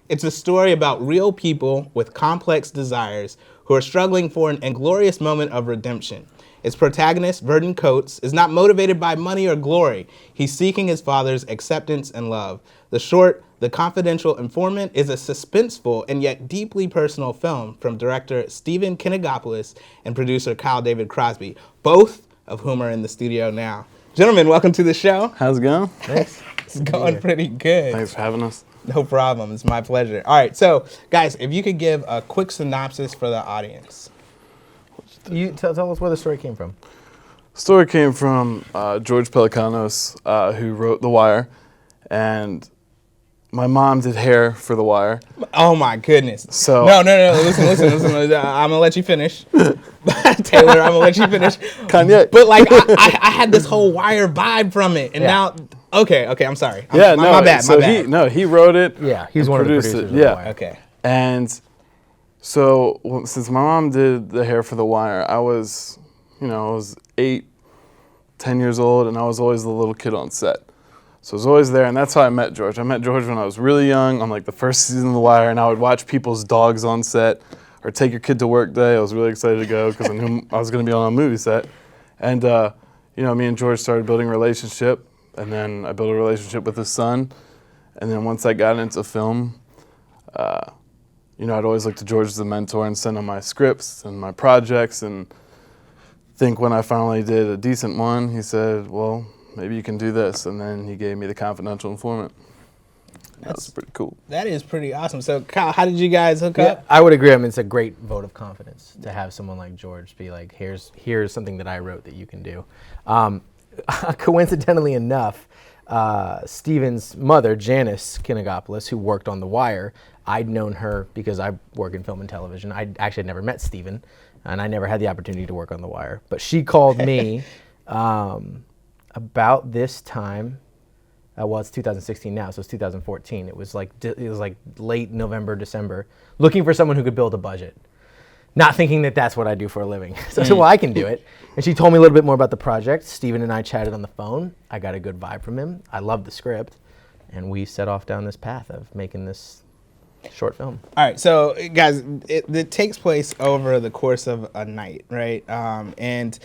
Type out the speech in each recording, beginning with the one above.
It's a story about real people with complex desires who are struggling for an inglorious moment of redemption. Its protagonist, Verdon Coates, is not motivated by money or glory. He's seeking his father's acceptance and love. The short, The Confidential Informant, is a suspenseful and yet deeply personal film from director Stephen Kinigopoulos and producer Kyle David Crosby, both of whom are in the studio now. Gentlemen, welcome to the show. How's it going? Thanks. It's going pretty good. Thanks for having us. No problem. It's my pleasure. All right, so guys, if you could give a quick synopsis for the audience. You tell us where the story came from. Story came from George Pelicanos, who wrote The Wire, and my mom did hair for The Wire. Oh my goodness. So No. Listen. I'm gonna let you finish. Taylor, I'm gonna let you finish. Kanye. But like, I had this whole Wire vibe from it, and now, okay, I'm sorry. My bad. He wrote it. Yeah, he's one of the producers of The Wire. Okay. And so since my mom did the hair for The Wire, I was 8, 10 years old, and I was always the little kid on set. So I was always there, and that's how I met George. I met George when I was really young, on like the first season of The Wire, and I would watch people's dogs on set, or take your kid to work day. I was really excited to go because I knew I was going to be on a movie set. And me and George started building a relationship, and then I built a relationship with his son. And then once I got into film, I'd always look to George as a mentor and send him my scripts and my projects. And I think when I finally did a decent one, he said, well, maybe you can do this. And then he gave me The Confidential Informant. That's pretty cool. That is pretty awesome. So, Kyle, how did you guys hook up? I would agree. I mean, it's a great vote of confidence to have someone like George be like, here's something that I wrote that you can do. Coincidentally enough, Stephen's mother, Janice Kinigopoulos, who worked on The Wire, I'd known her because I work in film and television. I actually had never met Stephen, and I never had the opportunity to work on The Wire. But she called me about this time. Well, it's 2016 now, so it's 2014. It was like late November, December, looking for someone who could build a budget. Not thinking that that's what I do for a living. So I said, well, I can do it. And she told me a little bit more about the project. Stephen and I chatted on the phone. I got a good vibe from him. I loved the script. And we set off down this path of making this short film. All right, so guys, it takes place over the course of a night, right? The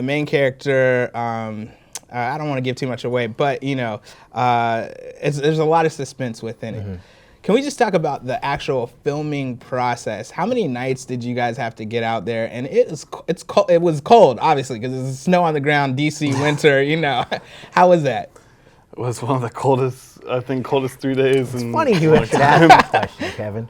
main character, I don't want to give too much away, but there's a lot of suspense within it. Can we just talk about the actual filming process? How many nights did you guys have to get out there? And it was cold, obviously, because there's snow on the ground, DC winter. How was that? It was one of the coldest 3 days. It's funny you should ask that question, Kevin.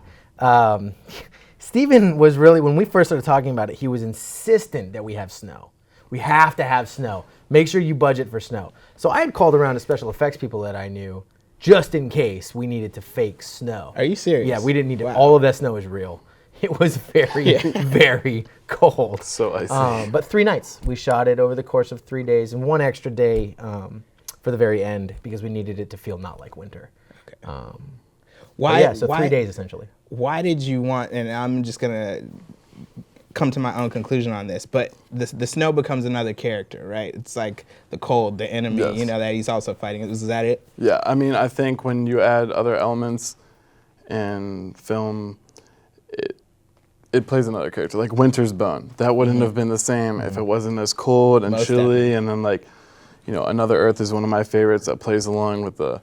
Stephen was really, when we first started talking about it, he was insistent that we have snow. We have to have snow. Make sure you budget for snow. So I had called around to special effects people that I knew just in case we needed to fake snow. Are you serious? Yeah, we didn't need to. Wow. All of that snow is real. It was very, very cold. So icy. But 3 nights. We shot it over the course of 3 days and 1 extra day for the very end because we needed it to feel not like winter. Okay. Why? 3 days essentially. Why did you want, and I'm just going to come to my own conclusion on this, but the snow becomes another character, right? It's like the cold, the enemy, yes. That he's also fighting. Is that it? Yeah, I mean, I think when you add other elements in film, it plays another character. Like Winter's Bone, that wouldn't have been the same if it wasn't as cold and Most chilly. definitely. And then Another Earth is one of my favorites that plays along with the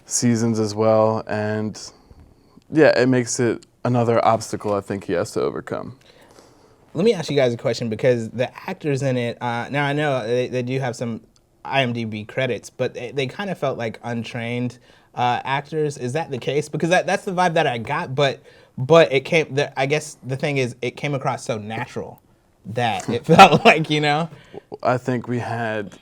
seasons as well. And yeah, it makes it another obstacle I think he has to overcome. Let me ask you guys a question because the actors in it, now I know they do have some IMDb credits, but they kind of felt like untrained actors. Is that the case? Because that's the vibe that I got, but it came, I guess the thing is it came across so natural that it felt like, I think we had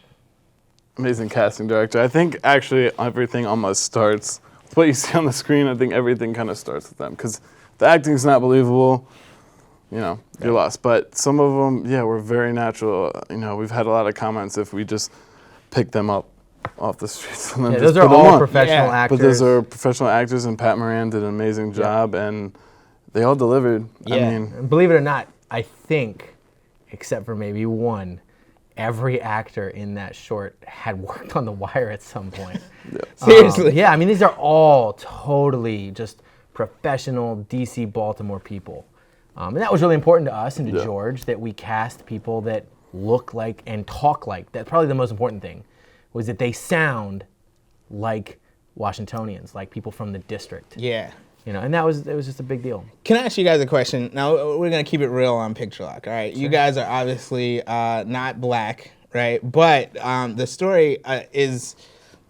amazing casting director. I think actually everything almost starts with what you see on the screen. I think everything kind of starts with them because the acting's not believable. You're lost. But some of them, were very natural. We've had a lot of comments if we just pick them up off the streets and then just those are all professional actors. But those are professional actors, and Pat Moran did an amazing job, and they all delivered. Yeah. And believe it or not, I think, except for maybe one, every actor in that short had worked on The Wire at some point. Seriously. Yeah, I mean, these are all totally just professional DC Baltimore people. And that was really important to us and to George, that we cast people that look like and talk like. That's probably the most important thing, was that they sound like Washingtonians, like people from the district. Yeah. You know, and it was just a big deal. Can I ask you guys a question? Now, we're going to keep it real on Picture Lock, all right? Sure. You guys are obviously not black, right? But the story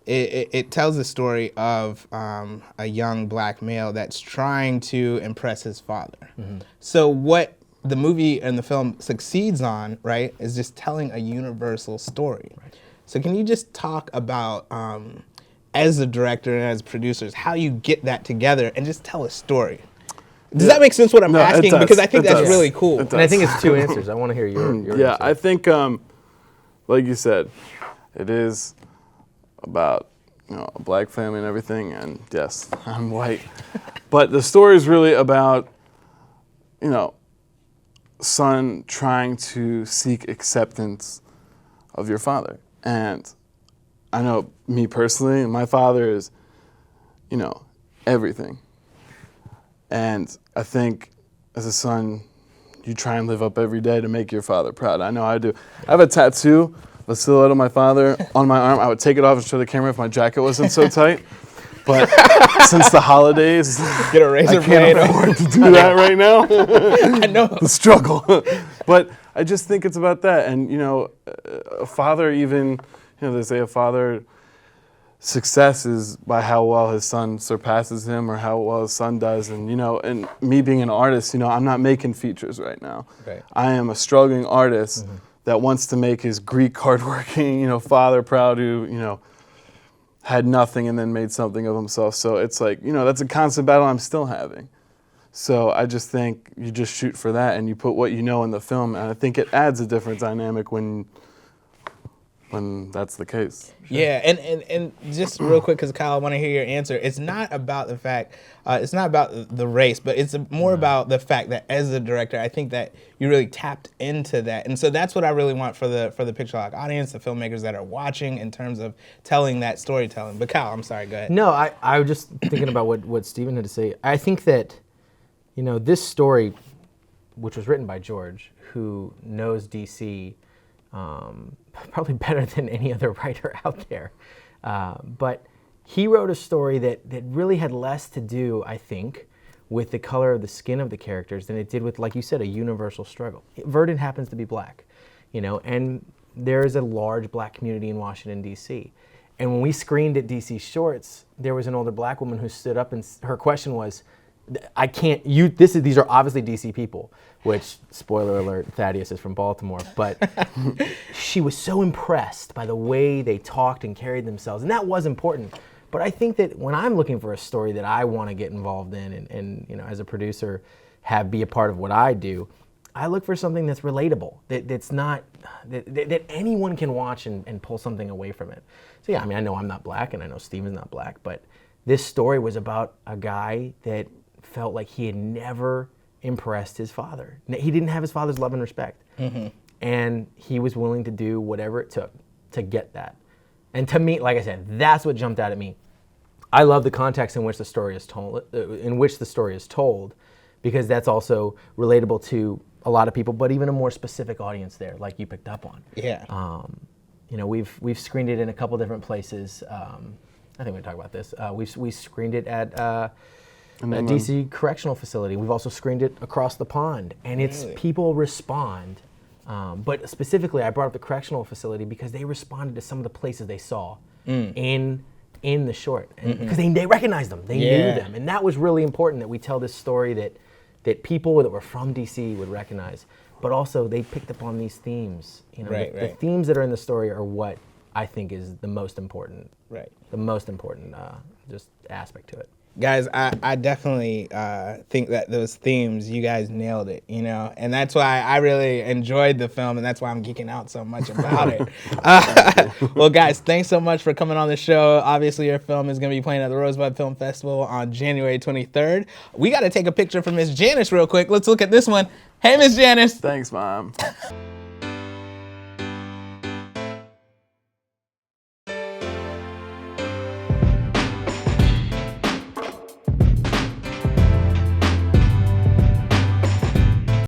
it tells the story of a young black male that's trying to impress his father. Mm-hmm. So what the movie and the film succeeds on, right, is just telling a universal story. Right. So can you just talk about, as a director and as producers, how you get that together and just tell a story? Does that make sense what I'm asking? Because I think that's really cool. And I think it's two answers. I want to hear your yeah, answer. I think, like you said, it is about, you know, a black family and everything, and yes, I'm white. But the story is really about, you know, son trying to seek acceptance of your father. And I know me personally, my father is, you know, everything. And I think as a son, you try and live up every day to make your father proud. I know I do. I have a tattoo, a silhouette of my father on my arm. I would take it off and show the camera if my jacket wasn't so tight. But since the holidays, get a razor I can't afford to do that right now. I know. The struggle. But I just think it's about that. And, you know, a father even, you know, they say a father success is by how well his son surpasses him or how well his son does. And, you know, and me being an artist, you know, I'm not making features right now. Right. I am a struggling artist that wants to make his Greek hardworking, you know, father proud who, you know, had nothing and then made something of himself. So it's like, you know, that's a constant battle I'm still having. So I just think you just shoot for that and you put what you know in the film. And I think it adds a different dynamic when that's the case. Sure. Yeah, and just real quick, because Kyle, I want to hear your answer. It's not about the fact, it's not about the race, but it's more about the fact that as a director, I think that you really tapped into that. And so that's what I really want for the Picture Lock audience, the filmmakers that are watching, in terms of telling that storytelling. But Kyle, I'm sorry, go ahead. No, I was just thinking about what Stephen had to say. I think that, you know, this story, which was written by George, who knows DC probably better than any other writer out there. But he wrote a story that really had less to do, I think, with the color of the skin of the characters than it did with, like you said, a universal struggle. Verdon happens to be black, you know, and there is a large black community in Washington, D.C. And when we screened at DC Shorts, there was an older black woman who stood up and her question was, these are obviously DC people, which, spoiler alert, Thaddeus is from Baltimore, but she was so impressed by the way they talked and carried themselves, and that was important. But I think that when I'm looking for a story that I want to get involved in and you know, as a producer, be a part of what I do, I look for something that's relatable, that's not, that anyone can watch and pull something away from it. So yeah, I mean, I know I'm not black and I know Stephen's not black, but this story was about a guy that felt like he had never impressed his father. He didn't have his father's love and respect. Mm-hmm. And he was willing to do whatever it took to get that. And to me, like I said, that's what jumped out at me. I love the context in which the story is told, because that's also relatable to a lot of people, but even a more specific audience there, like you picked up on. Yeah. You know, we've screened it in a couple different places. I think we talk about this. We screened it at a DC Correctional Facility. We've also screened it across the pond, and it's people respond. But specifically, I brought up the Correctional Facility because they responded to some of the places they saw in the short, because they recognized them, they knew them, and that was really important that we tell this story that people that were from DC would recognize. But also, they picked up on these themes. You know, the themes that are in the story are what I think is the most important. Right. The most important just aspect to it. Guys, I definitely think that those themes, you guys nailed it, you know? And that's why I really enjoyed the film, and that's why I'm geeking out so much about it. Well, guys, thanks so much for coming on the show. Obviously, your film is going to be playing at the Rosebud Film Festival on January 23rd. We got to take a picture for Miss Janice real quick. Let's look at this one. Hey, Miss Janice. Thanks, Mom.